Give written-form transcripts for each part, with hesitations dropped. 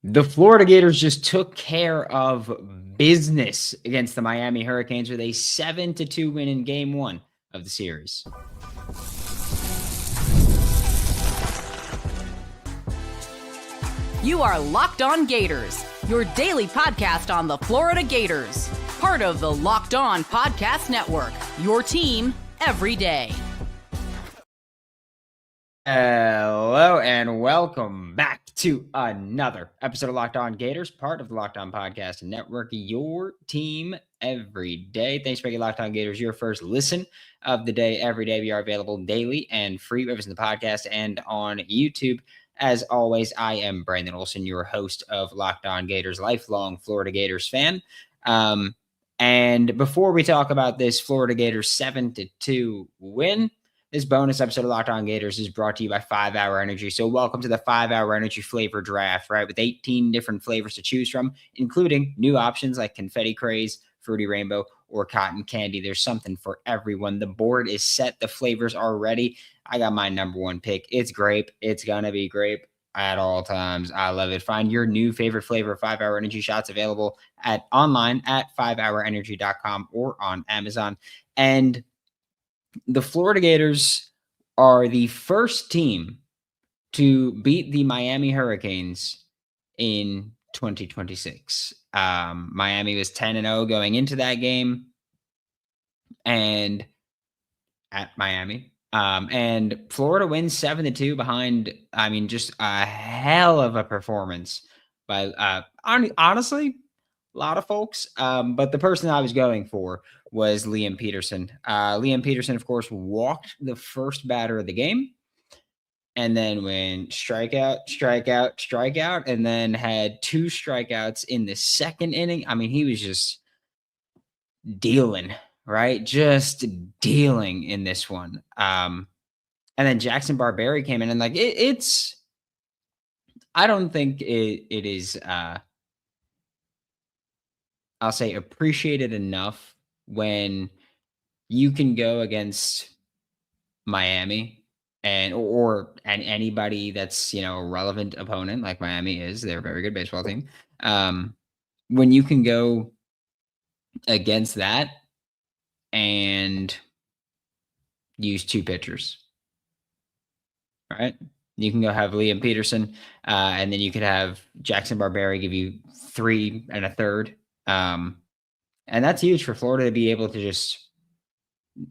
The Florida Gators just took care of business against the Miami Hurricanes with a 7-2 win in Game 1 of the series. You are Locked On Gators, your daily podcast on the Florida Gators. Part of the Locked On Podcast Network, your team every day. Hello and welcome back to another episode of Locked On Gators, part of the Locked On Podcast Network, your team every day. Thanks for making Locked On Gators your first listen of the day every day. We are available daily and free, whether it's in the podcast and on YouTube. As always, I am Brandon Olsen, your host of Locked On Gators, lifelong Florida Gators fan. And before we talk about this Florida Gators 7-2 win, this bonus episode of Locked On Gators is brought to you by 5 Hour Energy. So welcome to the 5 Hour Energy flavor draft, right? With 18 different flavors to choose from, including new options like Confetti Craze, Fruity Rainbow, or Cotton Candy. There's something for everyone. The board is set. The flavors are ready. I got my number one pick. It's grape. It's going to be grape at all times. I love it. Find your new favorite flavor of 5 Hour Energy shots available online at 5hourenergy.com or on Amazon. And the Florida Gators are the first team to beat the Miami Hurricanes in 2026. Miami was 10-0 going into that game and at Miami. And Florida wins 7-2 behind, just a hell of a performance by, honestly, a lot of folks. But the person I was going for was Liam Peterson. Liam Peterson, of course, walked the first batter of the game and then went strikeout, and then had 2 strikeouts in the second inning. I mean, he was just dealing, right? Just dealing in this one. And then Jackson Barberi came in and it's I don't think it is I'll say appreciated enough when you can go against Miami and anybody that's, a relevant opponent like Miami is. They're a very good baseball team. When you can go against that and use 2 pitchers, right? You can go have Liam Peterson, and then you could have Jackson Barberi give you 3 1/3. And that's huge for Florida to be able to just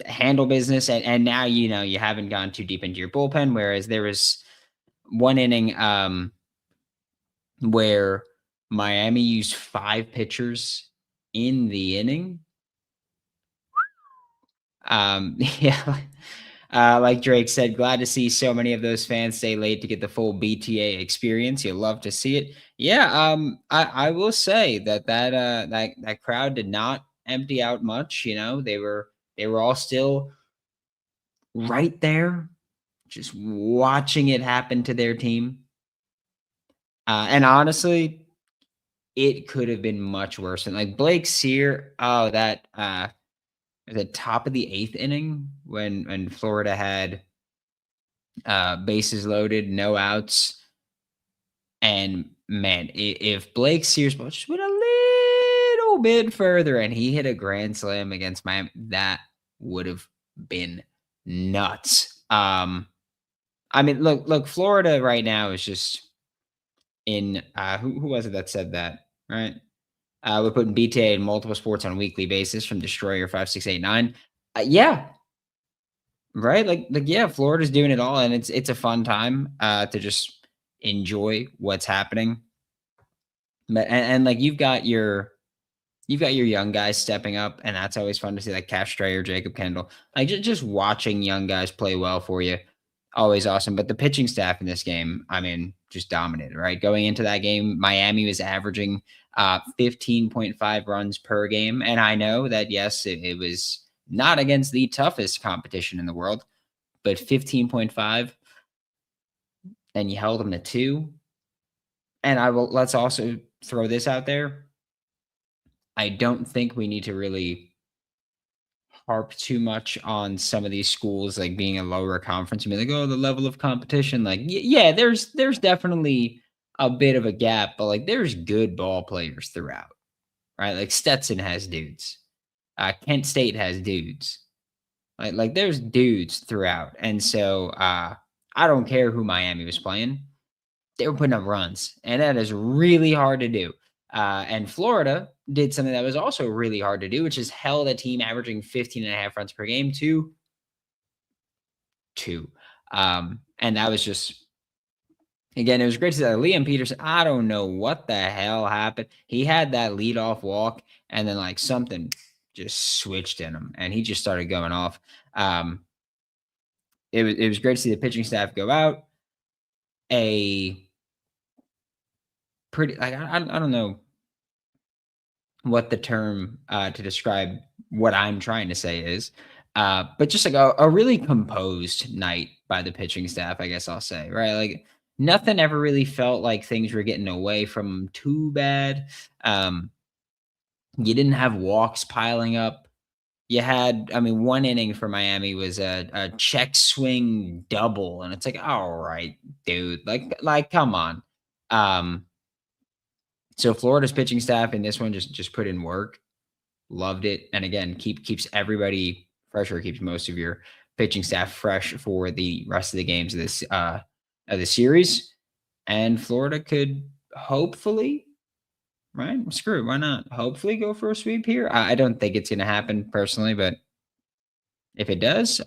handle business. And now, you haven't gone too deep into your bullpen, whereas there was one inning where Miami used 5 pitchers in the inning. Yeah. Like Drake said, glad to see so many of those fans stay late to get the full BTA experience. You love to see it. Yeah, I will say that crowd did not empty out much. They were all still right there, just watching it happen to their team. And honestly, it could have been much worse. And like Blake Sear, that the top of the 8th inning when Florida had bases loaded, no outs. And man, if Blake Sears just went a little bit further and he hit a grand slam against Miami, that would have been nuts. Look, Florida right now is just in who was it that said that, right? We're putting BTA in multiple sports on a weekly basis from Destroyer 5689. Yeah. Right? Yeah, Florida's doing it all, and it's a fun time to just enjoy what's happening. But and you've got your young guys stepping up, and that's always fun to see, like Cash Strayer, Jacob Kendall. Like just watching young guys play well for you, always awesome. But the pitching staff in this game, just dominated, right? Going into that game, Miami was averaging 15.5 runs per game. And I know that, yes, it was not against the toughest competition in the world, but 15.5, and you held them to 2. And let's also throw this out there. I don't think we need to really harp too much on some of these schools, being a lower conference. The level of competition, yeah, there's definitely a bit of a gap, but like there's good ball players throughout, right? Like Stetson has dudes. Kent State has dudes. Like there's dudes throughout. And so I don't care who Miami was playing. They were putting up runs, and that is really hard to do. And Florida did something that was also really hard to do, which is held a team averaging 15 and a half runs per game to 2. And that was just, again, it was great to see that Liam Peterson. I don't know what the hell happened. He had that leadoff walk, and then like something just switched in him, and he just started going off. Um, it was great to see the pitching staff go out. A pretty like I don't know what the term to describe what I'm trying to say is, but just like a really composed night by the pitching staff, I guess I'll say, right? Like nothing ever really felt like things were getting away from 'em too bad. Um, you didn't have walks piling up. You had, I mean, one inning for Miami was a check swing double, and it's like, all right, dude, like, come on. Um, so Florida's pitching staff in this one just put in work, loved it, and again, keeps everybody fresh, or keeps most of your pitching staff fresh for the rest of the games of the series. And Florida could hopefully, right? Screw it, why not? Hopefully go for a sweep here. I don't think it's gonna happen personally, but if it does,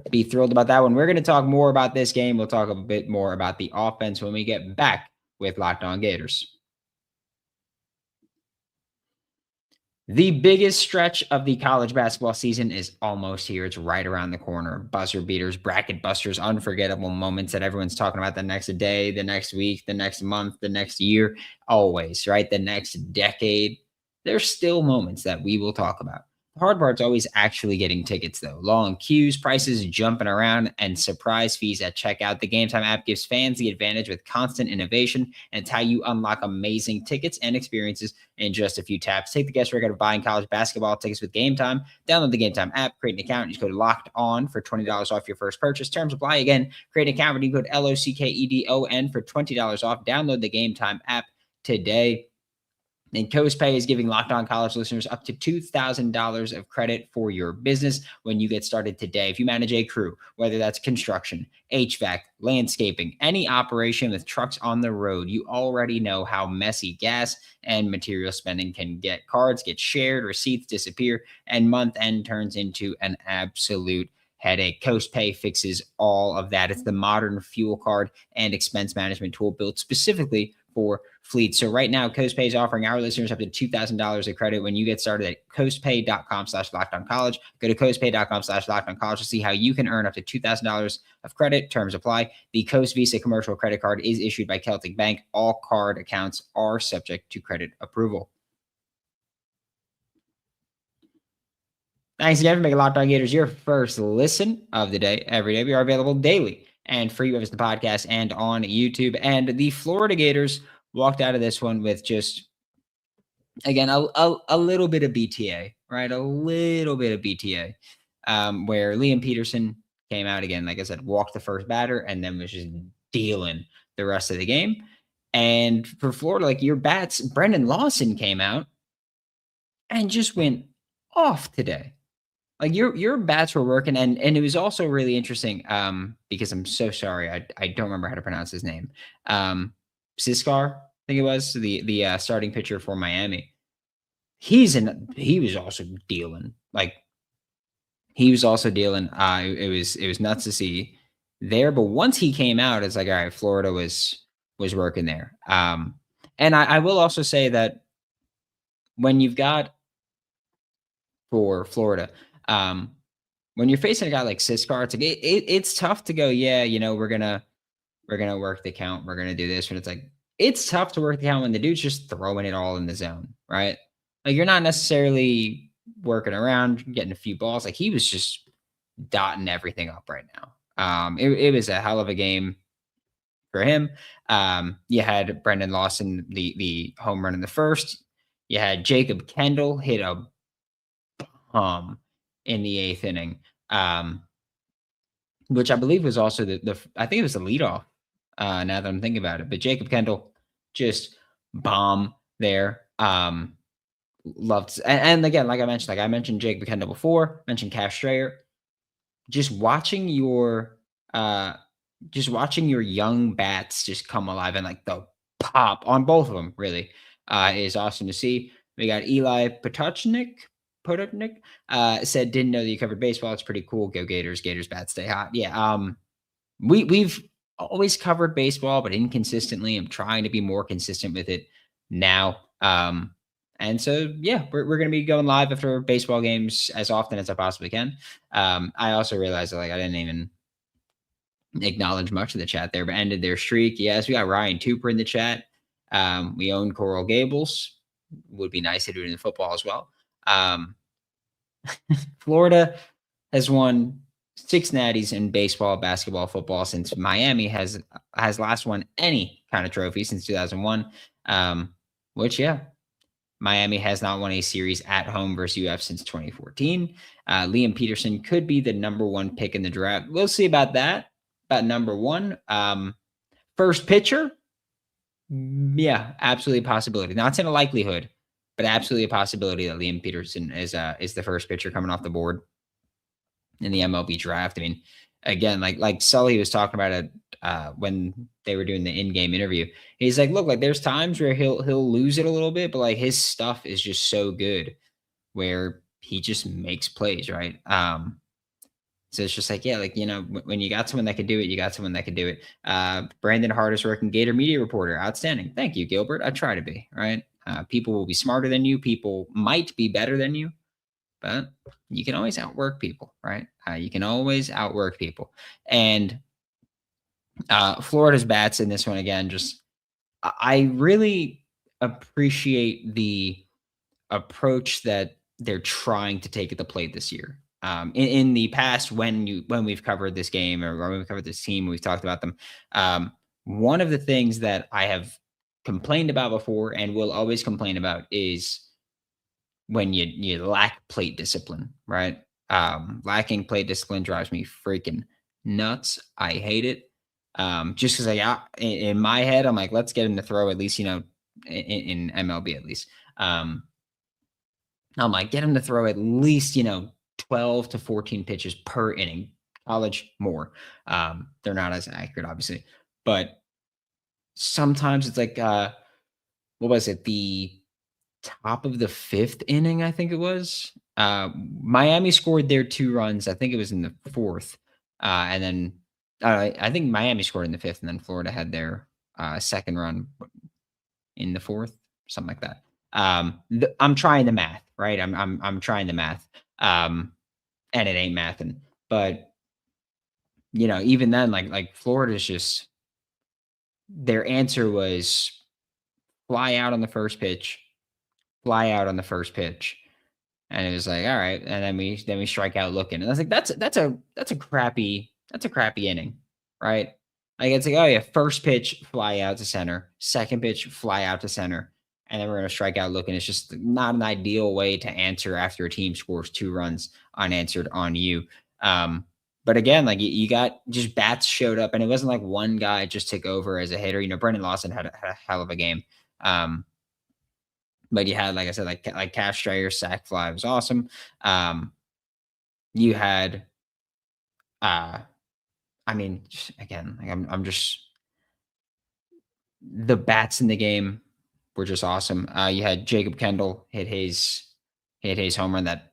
be thrilled about that one. We're going to talk more about this game. We'll talk a bit more about the offense when we get back with Locked On Gators. The biggest stretch of the college basketball season is almost here. It's right around the corner. Buzzer beaters, bracket busters, unforgettable moments that everyone's talking about the next day, the next week, the next month, the next year, always, right? The next decade. There's still moments that we will talk about. The hard part's always actually getting tickets, though. Long queues, prices jumping around, and surprise fees at checkout. The Gametime app gives fans the advantage with constant innovation, and it's how you unlock amazing tickets and experiences in just a few taps. Take the guesswork out of buying college basketball tickets with Gametime. Download the Gametime app, create an account, and use code Locked On for $20 off your first purchase. Terms apply. Again, create an account, redeem code LOCKEDON for $20 off. Download the Gametime app today. And CoastPay is giving Locked On College listeners up to $2,000 of credit for your business when you get started today. If you manage a crew, whether that's construction, HVAC, landscaping, any operation with trucks on the road, you already know how messy gas and material spending can get. Cards get shared, receipts disappear, and month end turns into an absolute headache. CoastPay fixes all of that. It's the modern fuel card and expense management tool built specifically for fleets. So right now, CoastPay is offering our listeners up to $2,000 of credit when you get started at coastpay.com/lockedoncollege. Go to coastpay.com/lockedoncollege to see how you can earn up to $2,000 of credit. Terms apply. The Coast Visa commercial credit card is issued by Celtic Bank. All card accounts are subject to credit approval. Thanks again for making Locked On Gators your first listen of the day every day. We are available daily and free as the podcast and on YouTube. And the Florida Gators walked out of this one with just, again, a little bit of BTA, right? A little bit of BTA, where Liam Peterson came out again, like I said, walked the first batter and then was just dealing the rest of the game. And for Florida, like your bats, Brandon Olsen came out and just went off today. Like your bats were working, and it was also really interesting, because I'm so sorry, I don't remember how to pronounce his name. Siskar, I think it was the starting pitcher for Miami. He was also dealing. Like he was also dealing. It was nuts to see there. But once he came out, it's like, all right, Florida was working there. And I will also say that when you've got, for Florida, when you're facing a guy like Siskar, it's like it's tough to go, yeah, we're gonna work the count, we're gonna do this. And it's like it's tough to work the count when the dude's just throwing it all in the zone, right? Like you're not necessarily working around, getting a few balls. Like he was just dotting everything up right now. It was a hell of a game for him. You had Brandon Olsen, the home run in the first. You had Jacob Kendall hit a in the eighth inning, which I believe was also the I think it was the leadoff now that I'm thinking about it. But Jacob Kendall, just bomb there. Loved and again, like I mentioned Jacob Kendall before, mentioned Cash Strayer. Just watching your young bats just come alive and like the pop on both of them really is awesome to see. We got Eli Pototnik said didn't know that you covered baseball. It's pretty cool. Go Gators. Gators bats stay hot. Yeah. We've always covered baseball, but inconsistently. I'm trying to be more consistent with it now. And so, yeah, we're going to be going live after baseball games as often as I possibly can. I also realized that like I didn't even acknowledge much of the chat there, but ended their streak. Yes, we got Ryan Tooper in the chat. We own Coral Gables. Would be nice to do it in football as well. Florida has won 6 natties in baseball, basketball, football since Miami has last won any kind of trophy since 2001. Which, yeah, Miami has not won a series at home versus UF since 2014. Liam Peterson could be the number 1 pick in the draft. We'll see about that. About number 1. First pitcher. Yeah, absolutely a possibility. Not saying a likelihood, but absolutely a possibility that Liam Peterson is the first pitcher coming off the board in the MLB draft. I mean, again, like Sully was talking about it when they were doing the in-game interview. He's like, look, like there's times where he'll lose it a little bit, but like his stuff is just so good where he just makes plays, right? So it's just like, yeah, like, when you got someone that could do it, you got someone that could do it. Brandon hardest working Gator media reporter. Outstanding. Thank you, Gilbert. I try to be, right? People will be smarter than you. People might be better than you, but you can always outwork people, right? You can always outwork people. And Florida's bats in this one, again, just I really appreciate the approach that they're trying to take at the plate this year. In the past, when we've covered this game or when we've covered this team, we've talked about them. One of the things that I have complained about before and will always complain about is when you lack plate discipline, right? Lacking plate discipline drives me freaking nuts. I hate it. Just because in my head, I'm like, let's get him to throw at least, in MLB at least. I'm like, get him to throw at least, 12 to 14 pitches per inning. College more. They're not as accurate, obviously, but sometimes it's like, what was it? The top of the 5th inning, I think it was. Miami scored their 2 runs. I think it was in the 4th. And then I think Miami scored in the 5th, and then Florida had their second run in the 4th, something like that. I'm trying the math, right? I'm trying the math. And it ain't mathing. But even then, like Florida's just their answer was fly out on the first pitch, fly out on the first pitch. And it was like, all right. And then we strike out looking. And I was like, that's a crappy inning, right? Like it's like, oh yeah, first pitch, fly out to center, second pitch, fly out to center. And then we're going to strike out looking. It's just not an ideal way to answer after a team scores 2 runs unanswered on you. But again, like you got just bats showed up, and it wasn't like one guy just took over as a hitter. Brandon Olsen had a hell of a game. But you had, like I said, like Cash Strayer, sack fly was awesome. You had, again, like I'm just the bats in the game were just awesome. You had Jacob Kendall hit his home run that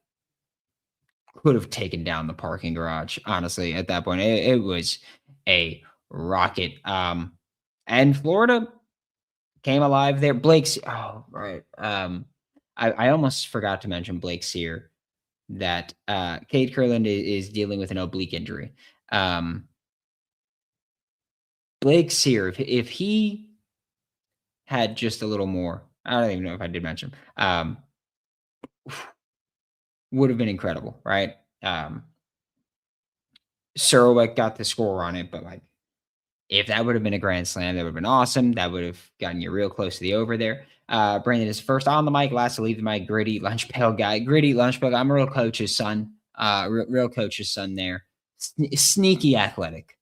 could have taken down the parking garage. Honestly, at that point, it was a rocket. And Florida came alive there. Oh, right. I almost forgot to mention Blake Sear, that Cade Kurland is dealing with an oblique injury. Blake Sear, if he had just a little more, I don't even know if I did mention, would have been incredible, right? Surwick got the score on it, but like, if that would have been a grand slam, that would have been awesome. That would have gotten you real close to the over there. Brandon is first on the mic, last to leave the mic. Gritty lunch pail guy. Gritty lunch pail guy. I'm a real coach's son. Real coach's son there. Sneaky athletic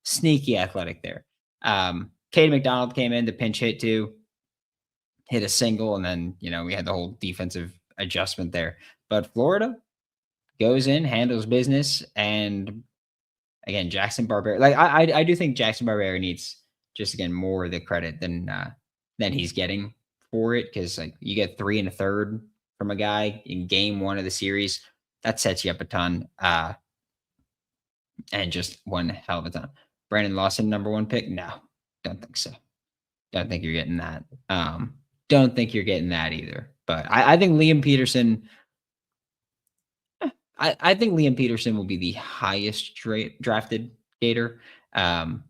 there. Cade McDonald came in, the pinch hit too, hit a single, and then, we had the whole defensive adjustment there. But Florida goes in, handles business, and again, Jackson Barbera. Like I do think Jackson Barbera needs just again more of the credit than he's getting for it, because like you get 3 1/3 from a guy in game 1 of the series, that sets you up a ton. And just one hell of a ton. Brandon Olsen, number 1 pick? No, don't think so. Don't think you're getting that. Don't think you're getting that either. But I think Liam Peterson. I think Liam Peterson will be the highest drafted Gator. But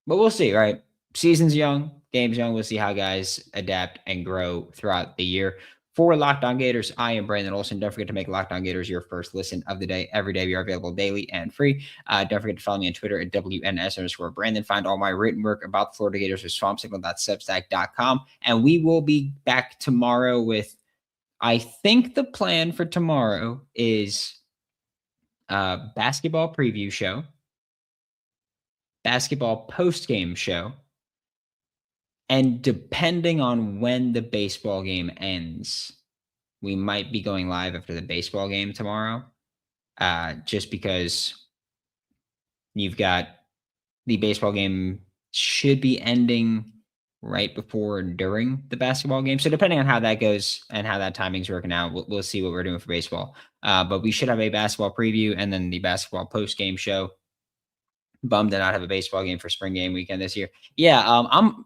we'll see, right? Season's young, game's young. We'll see how guys adapt and grow throughout the year. For Locked On Gators, I am Brandon Olsen. Don't forget to make Locked On Gators your first listen of the day. Every day we are available daily and free. Don't forget to follow me on Twitter at WNS_Brandon. Find all my written work about the Florida Gators at swampsignal.substack.com. And we will be back tomorrow with, I think the plan for tomorrow is basketball preview show, basketball post-game show, and depending on when the baseball game ends, we might be going live after the baseball game tomorrow, just because you've got the baseball game should be ending right before or during the basketball game. So depending on how that goes and how that timing's working out, we'll see what we're doing for baseball. But we should have a basketball preview and then the basketball post-game show. Bummed to not have a baseball game for spring game weekend this year. Yeah, I'm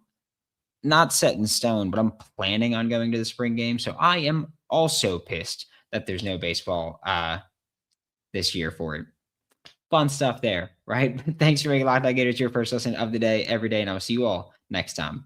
not set in stone, but I'm planning on going to the spring game. So I am also pissed that there's no baseball this year for it. Fun stuff there, right? Thanks for making Locked On Gators your first listen of the day every day, and I'll see you all next time.